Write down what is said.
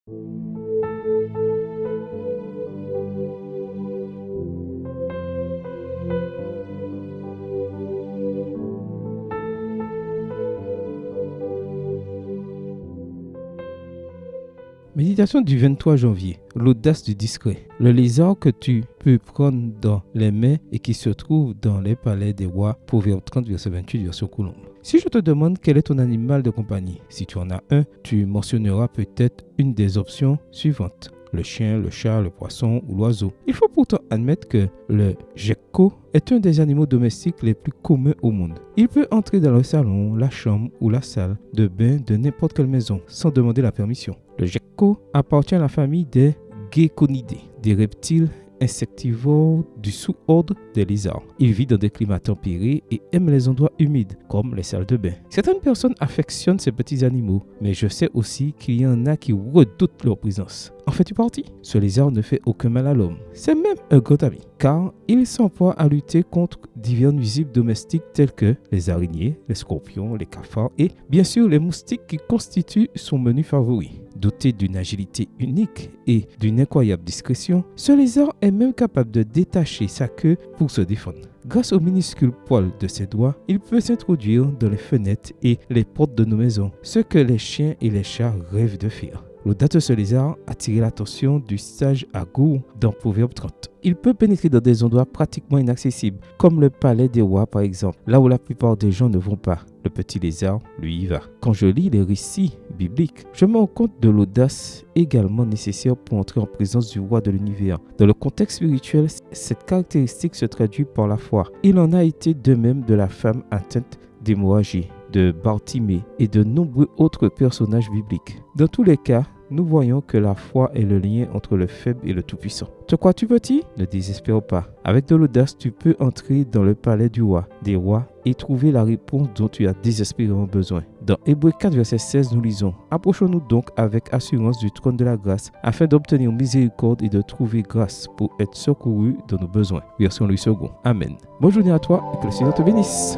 Méditation du 23 janvier. L'audace du discret. Le lézard que tu peux prendre dans les mains et qui se trouve dans les palais des rois. Proverbe 30, verset 28, version Coulombe. Si je te demande quel est ton animal de compagnie, si tu en as un, tu mentionneras peut-être une des options suivantes. Le chien, le chat, le poisson ou l'oiseau. Il faut pourtant admettre que le gecko est un des animaux domestiques les plus communs au monde. Il peut entrer dans le salon, la chambre ou la salle de bain de n'importe quelle maison sans demander la permission. Le gecko appartient à la famille des Geckonidae, des reptiles insectivores du sous-ordre des lézards. Il vit dans des climats tempérés et aime les endroits humides, comme les salles de bain. Certaines personnes affectionnent ces petits animaux, mais je sais aussi qu'il y en a qui redoutent leur présence. En fais-tu partie? Ce lézard ne fait aucun mal à l'homme. C'est même un grand ami, car il s'emploie à lutter contre divers nuisibles domestiques tels que les araignées, les scorpions, les cafards et bien sûr les moustiques qui constituent son menu favori. Doté d'une agilité unique et d'une incroyable discrétion, ce lézard est même capable de détacher sa queue pour se défendre. Grâce aux minuscules poils de ses doigts, il peut s'introduire dans les fenêtres et les portes de nos maisons, ce que les chiens et les chats rêvent de faire. L'audace de ce lézard a attiré l'attention du sage Agur dans Proverbe 30. Il peut pénétrer dans des endroits pratiquement inaccessibles, comme le palais des rois par exemple, là où la plupart des gens ne vont pas. Le petit lézard, lui, y va. Quand je lis les récits bibliques, je me rends compte de l'audace également nécessaire pour entrer en présence du roi de l'univers. Dans le contexte spirituel, cette caractéristique se traduit par la foi. Il en a été de même de la femme atteinte d'hémorragie, de Bartimée et de nombreux autres personnages bibliques. Dans tous les cas, nous voyons que la foi est le lien entre le faible et le tout-puissant. Te crois-tu petit? Ne désespère pas. Avec de l'audace, tu peux entrer dans le palais du roi, des rois, et trouver la réponse dont tu as désespérément besoin. Dans Hébreux 4, verset 16, nous lisons « Approchons-nous donc avec assurance du trône de la grâce, afin d'obtenir miséricorde et de trouver grâce pour être secourus dans nos besoins. » Version Louis II. Amen. Bonne journée à toi et que le Seigneur te bénisse.